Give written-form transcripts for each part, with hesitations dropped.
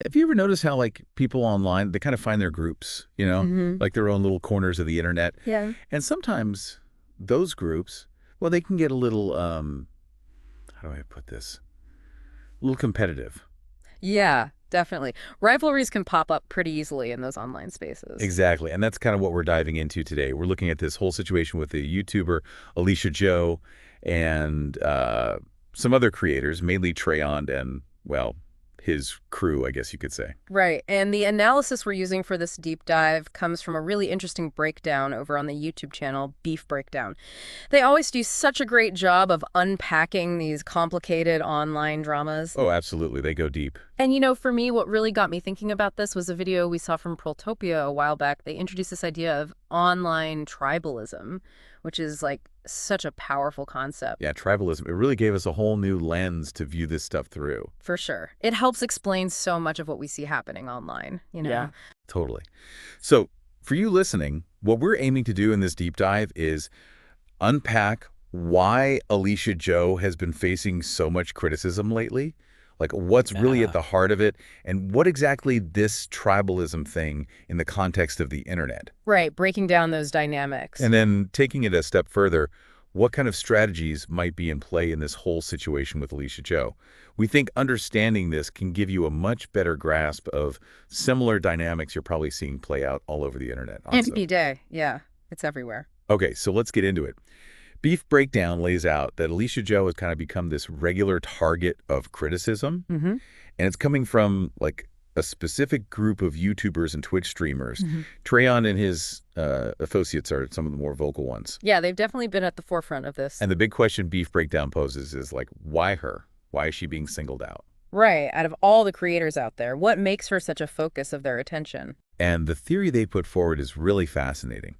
Have you ever noticed how, like, people online, they kind of find their groups, like their own little corners of the internet? Yeah. And sometimes those groups, well, they can get a little, how do I put this? A little competitive. Yeah, definitely. Rivalries can pop up pretty easily in those online spaces. Exactly. And that's kind of what we're diving into today. We're looking at this whole situation with the YouTuber Alicia Joe and some other creators, mainly Trayont and, well, his crew, I guess you could say. Right. And the analysis we're using for this deep dive comes from a really interesting breakdown over on the YouTube channel, BeefBreakdown. They always do such a great job of unpacking these complicated online dramas. Oh, absolutely. They go deep. And for me, what really got me thinking about this was a video we saw from Proltopia a while back. They introduced this idea of online tribalism, which is like such a powerful concept. Yeah, tribalism. It really gave us a whole new lens to view this stuff through. For sure. It helps explain so much of what we see happening online, Yeah, totally. So for you listening, what we're aiming to do in this deep dive is unpack why Alicia Joe has been facing so much criticism lately. Like, what's really at the heart of it, and what exactly this tribalism thing in the context of the internet. Right, breaking down those dynamics. And then taking it a step further, what kind of strategies might be in play in this whole situation with Alicia Joe? We think understanding this can give you a much better grasp of similar dynamics you're probably seeing play out all over the internet. Every day, yeah, it's everywhere. Okay, so let's get into it. BeefBreakdown lays out that Alicia Joe has kind of become this regular target of criticism, and it's coming from, like, a specific group of YouTubers and Twitch streamers. Trayont and his associates are some of the more vocal ones. Yeah, they've definitely been at the forefront of this. And the big question BeefBreakdown poses is, like, why her? Why is she being singled out? Right, out of all the creators out there, what makes her such a focus of their attention? And the theory they put forward is really fascinating.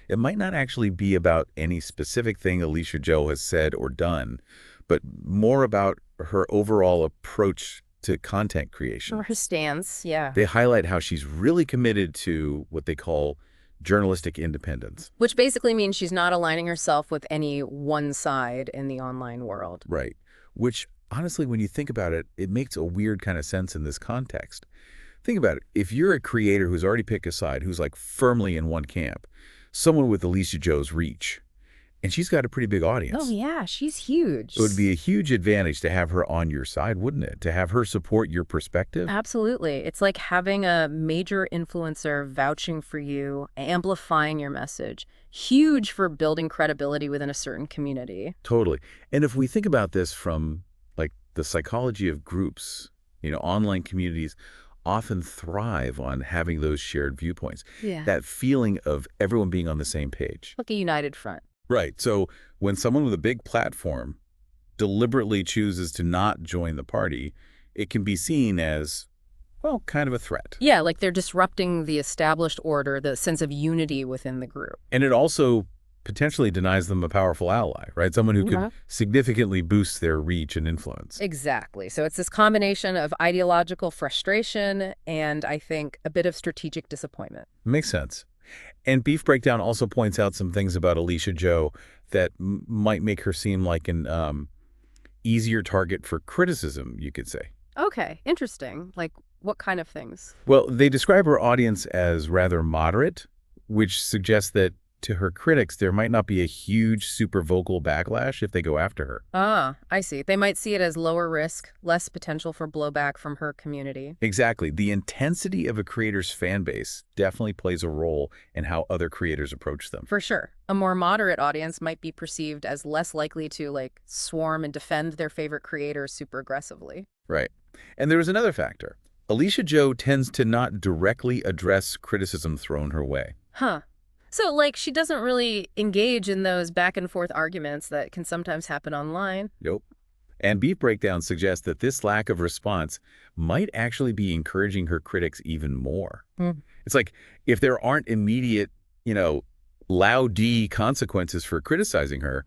It might not actually be about any specific thing Alicia Joe has said or done, but more about her overall approach to content creation. Or her stance, yeah. They highlight how she's really committed to what they call journalistic independence. Which basically means she's not aligning herself with any one side in the online world. Right. Which, honestly, when you think about it, it makes a weird kind of sense in this context. Think about it. If you're a creator who's already picked a side, who's like firmly in one camp, someone with Alicia Joe's reach, and she's got a pretty big audience. Oh, yeah, she's huge. It would be a huge advantage to have her on your side, wouldn't it? To have her support your perspective? Absolutely. It's like having a major influencer vouching for you, amplifying your message. Huge for building credibility within a certain community. Totally. And if we think about this from, like, the psychology of groups, online communities often thrive on having those shared viewpoints. Yeah. That feeling of everyone being on the same page. Like a united front. Right. So when someone with a big platform deliberately chooses to not join the party, it can be seen as, well, kind of a threat. Yeah, like they're disrupting the established order, the sense of unity within the group. And it also potentially denies them a powerful ally, right? Someone who could significantly boost their reach and influence. Exactly. So it's this combination of ideological frustration and, I think, a bit of strategic disappointment. Makes sense. And BeefBreakdown also points out some things about Alicia Joe that might make her seem like an easier target for criticism, you could say. Okay, interesting. Like, what kind of things? Well, they describe her audience as rather moderate, which suggests that to her critics, there might not be a huge, super vocal backlash if they go after her. Ah, I see. They might see it as lower risk, less potential for blowback from her community. Exactly. The intensity of a creator's fan base definitely plays a role in how other creators approach them. For sure. A more moderate audience might be perceived as less likely to, like, swarm and defend their favorite creators super aggressively. Right. And there is another factor. Alicia Joe tends to not directly address criticism thrown her way. Huh. So, like, she doesn't really engage in those back-and-forth arguments that can sometimes happen online. Nope. And BeefBreakdown suggests that this lack of response might actually be encouraging her critics even more. It's like, if there aren't immediate, loud D consequences for criticizing her,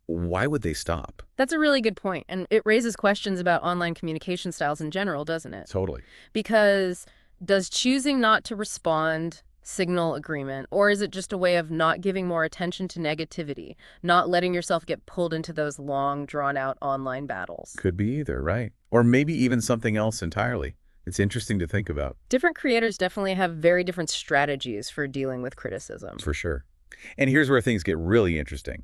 why would they stop? That's a really good point. And it raises questions about online communication styles in general, doesn't it? Totally. Because does choosing not to respond signal agreement, or is it just a way of not giving more attention to negativity, not letting yourself get pulled into those long, drawn-out online battles? Could be either, right? Or maybe even something else entirely. It's interesting to think about. Different creators definitely have very different strategies for dealing with criticism. For sure. And here's where things get really interesting.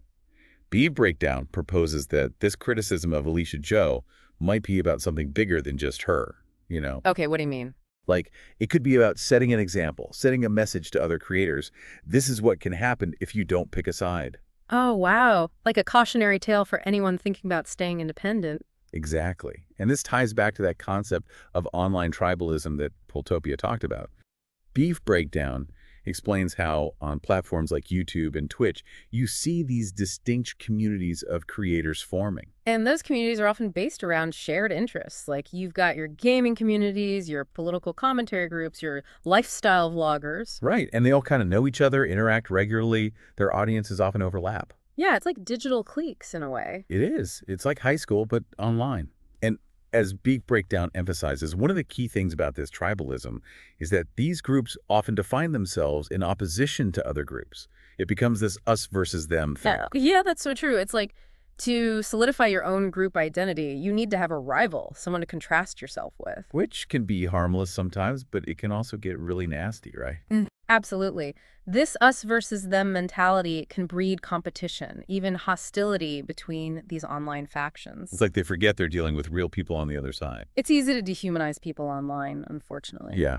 BeefBreakdown proposes that this criticism of Alicia Joe might be about something bigger than just her, you know? Okay, what do you mean? Like, it could be about setting an example, setting a message to other creators. This is what can happen if you don't pick a side. Oh, wow. Like a cautionary tale for anyone thinking about staying independent. Exactly. And this ties back to that concept of online tribalism that Poltopia talked about. Beef Breakdown explains how on platforms like YouTube and Twitch, you see these distinct communities of creators forming. And those communities are often based around shared interests. Like you've got your gaming communities, your political commentary groups, your lifestyle vloggers. Right. And they all kind of know each other, interact regularly. Their audiences often overlap. Yeah, it's like digital cliques in a way. It is. It's like high school, but online. And as Beef Breakdown emphasizes, one of the key things about this tribalism is that these groups often define themselves in opposition to other groups. It becomes this us versus them thing. Yeah, that's so true. It's like to solidify your own group identity, you need to have a rival, someone to contrast yourself with. Which can be harmless sometimes, but it can also get really nasty, right? Absolutely. This us versus them mentality can breed competition, even hostility between these online factions. It's like they forget they're dealing with real people on the other side. It's easy to dehumanize people online, unfortunately. Yeah.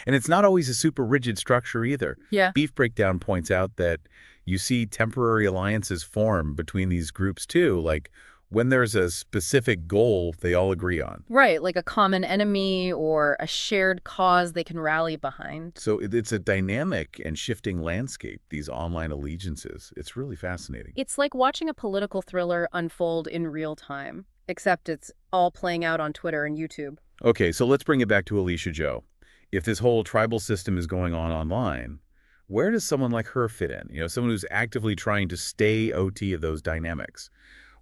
And it's not always a super rigid structure either. Yeah. Beef Breakdown points out that you see temporary alliances form between these groups too, like when there's a specific goal they all agree on. Right, like a common enemy or a shared cause they can rally behind. So it's a dynamic and shifting landscape, these online allegiances. It's really fascinating. It's like watching a political thriller unfold in real time, except it's all playing out on Twitter and YouTube. Okay, so let's bring it back to Alicia Joe. If this whole tribal system is going on online, where does someone like her fit in? You know, someone who's actively trying to stay OT of those dynamics.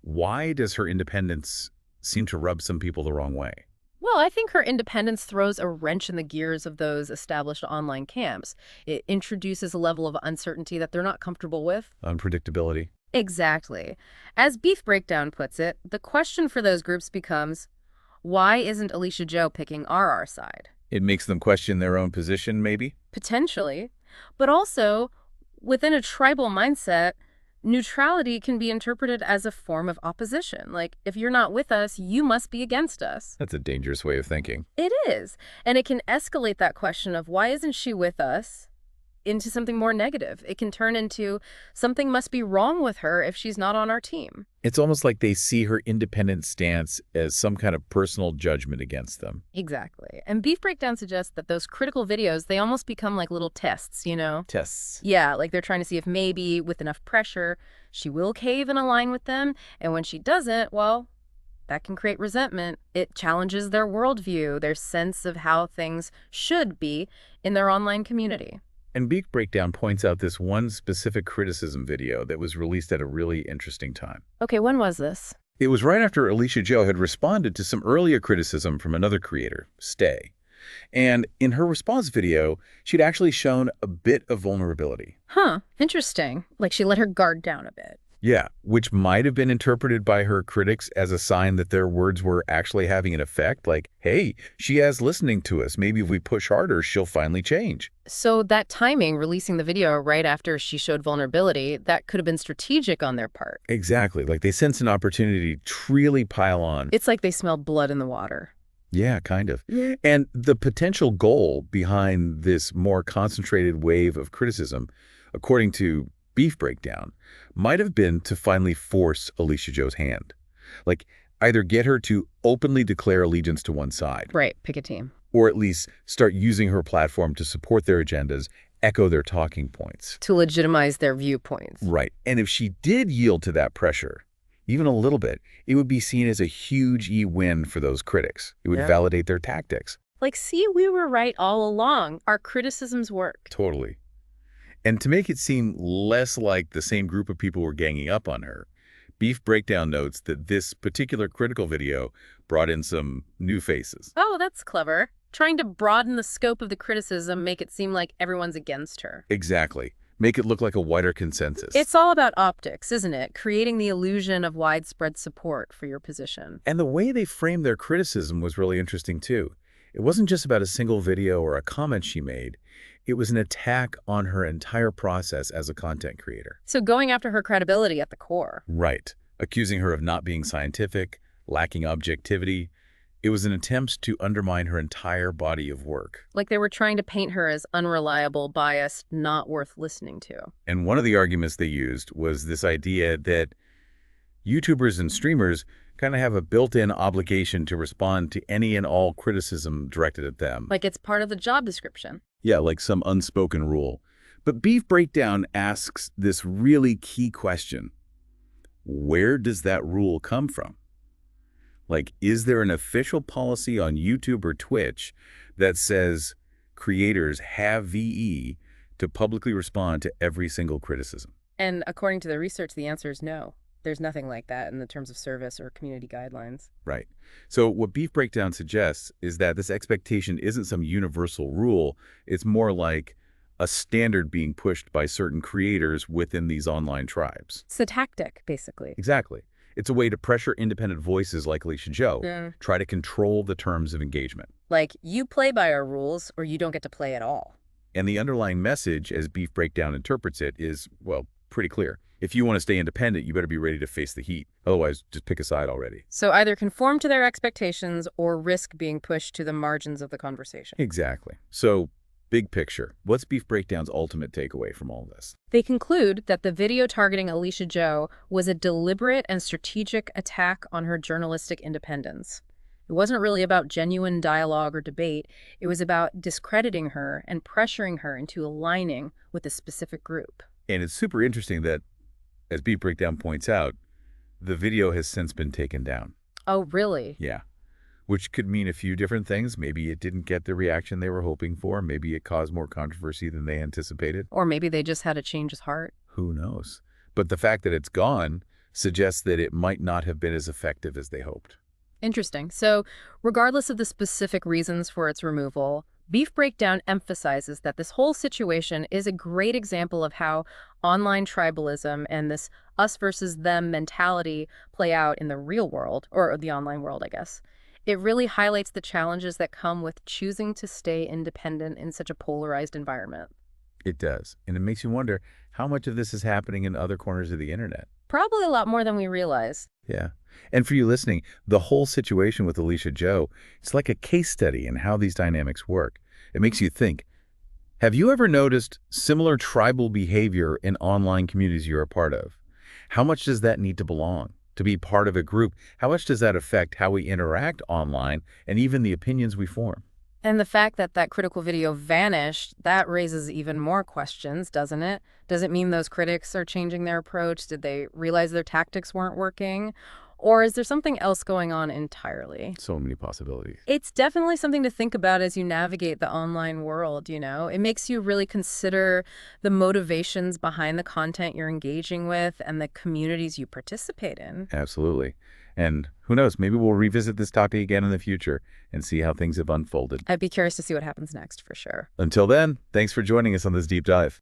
Why does her independence seem to rub some people the wrong way? Well, I think her independence throws a wrench in the gears of those established online camps. It introduces a level of uncertainty that they're not comfortable with. Unpredictability. Exactly. As Beef Breakdown puts it, the question for those groups becomes, why isn't Alicia Joe picking our side? It makes them question their own position, maybe? Potentially. But also, within a tribal mindset, neutrality can be interpreted as a form of opposition. Like, if you're not with us, you must be against us. That's a dangerous way of thinking. It is. And it can escalate that question of why isn't she with us into something more negative. It can turn into something must be wrong with her if she's not on our team. It's almost like they see her independent stance as some kind of personal judgment against them. Exactly. And Beef Breakdown suggests that those critical videos, they almost become like little tests, you know? Tests. Yeah, like they're trying to see if maybe with enough pressure, she will cave and align with them. And when she doesn't, well, that can create resentment. It challenges their worldview, their sense of how things should be in their online community. And Beef Breakdown points out this one specific criticism video that was released at a really interesting time. Okay, when was this? It was right after Alicia Joe had responded to some earlier criticism from another creator, Stay. And in her response video, she'd actually shown a bit of vulnerability. Huh, interesting. Like she let her guard down a bit. Yeah, which might have been interpreted by her critics as a sign that their words were actually having an effect. Like, hey, she has listening to us. Maybe if we push harder, she'll finally change. So that timing, releasing the video right after she showed vulnerability, that could have been strategic on their part. Exactly. Like they sense an opportunity to really pile on. It's like they smelled blood in the water. Yeah, kind of. And the potential goal behind this more concentrated wave of criticism, according to Beef Breakdown, might have been to finally force Alicia Joe's hand. Like, either get her to openly declare allegiance to one side. Right, pick a team. Or at least start using her platform to support their agendas, echo their talking points. To legitimize their viewpoints. Right. And if she did yield to that pressure, even a little bit, it would be seen as a huge win for those critics. It would validate their tactics. Like, see, we were right all along. Our criticisms work. Totally. And to make it seem less like the same group of people were ganging up on her, Beef Breakdown notes that this particular critical video brought in some new faces. Oh, that's clever. Trying to broaden the scope of the criticism, make it seem like everyone's against her. Exactly. Make it look like a wider consensus. It's all about optics, isn't it? Creating the illusion of widespread support for your position. And the way they framed their criticism was really interesting, too. It wasn't just about a single video or a comment she made. It was an attack on her entire process as a content creator. So going after her credibility at the core. Right. Accusing her of not being scientific, lacking objectivity. It was an attempt to undermine her entire body of work. Like they were trying to paint her as unreliable, biased, not worth listening to. And one of the arguments they used was this idea that YouTubers and streamers kind of have a built-in obligation to respond to any and all criticism directed at them. Like it's part of the job description. Yeah, like some unspoken rule. But Beef Breakdown asks this really key question. Where does that rule come from? Like, is there an official policy on YouTube or Twitch that says creators have VE to publicly respond to every single criticism? And according to the research, the answer is no. There's nothing like that in the terms of service or community guidelines. Right. So what Beef Breakdown suggests is that this expectation isn't some universal rule. It's more like a standard being pushed by certain creators within these online tribes. It's a tactic, basically. Exactly. It's a way to pressure independent voices like Alicia Joe, try to control the terms of engagement. Like, you play by our rules or you don't get to play at all. And the underlying message, as Beef Breakdown interprets it, is, well, pretty clear. If you want to stay independent, you better be ready to face the heat. Otherwise, just pick a side already. So either conform to their expectations or risk being pushed to the margins of the conversation. Exactly. So, big picture, what's Beef Breakdown's ultimate takeaway from all this? They conclude that the video targeting Alicia Joe was a deliberate and strategic attack on her journalistic independence. It wasn't really about genuine dialogue or debate. It was about discrediting her and pressuring her into aligning with a specific group. And it's super interesting that, as Beef Breakdown points out, the video has since been taken down. Oh, really? Yeah. Which could mean a few different things. Maybe it didn't get the reaction they were hoping for. Maybe it caused more controversy than they anticipated. Or maybe they just had a change of heart. Who knows? But the fact that it's gone suggests that it might not have been as effective as they hoped. Interesting. So, regardless of the specific reasons for its removal, Beef Breakdown emphasizes that this whole situation is a great example of how online tribalism and this us versus them mentality play out in the real world, or the online world, I guess. It really highlights the challenges that come with choosing to stay independent in such a polarized environment. It does. And it makes you wonder how much of this is happening in other corners of the internet. Probably a lot more than we realize. Yeah. And for you listening, the whole situation with Alicia Joe, it's like a case study in how these dynamics work. It makes you think, have you ever noticed similar tribal behavior in online communities you're a part of? How much does that need to belong? To be part of a group, how much does that affect how we interact online and even the opinions we form? And the fact that that critical video vanished, that raises even more questions, doesn't it? Does it mean those critics are changing their approach? Did they realize their tactics weren't working? Or is there something else going on entirely? So many possibilities. It's definitely something to think about as you navigate the online world, you know? It makes you really consider the motivations behind the content you're engaging with and the communities you participate in. Absolutely. And who knows, maybe we'll revisit this topic again in the future and see how things have unfolded. I'd be curious to see what happens next, for sure. Until then, thanks for joining us on this deep dive.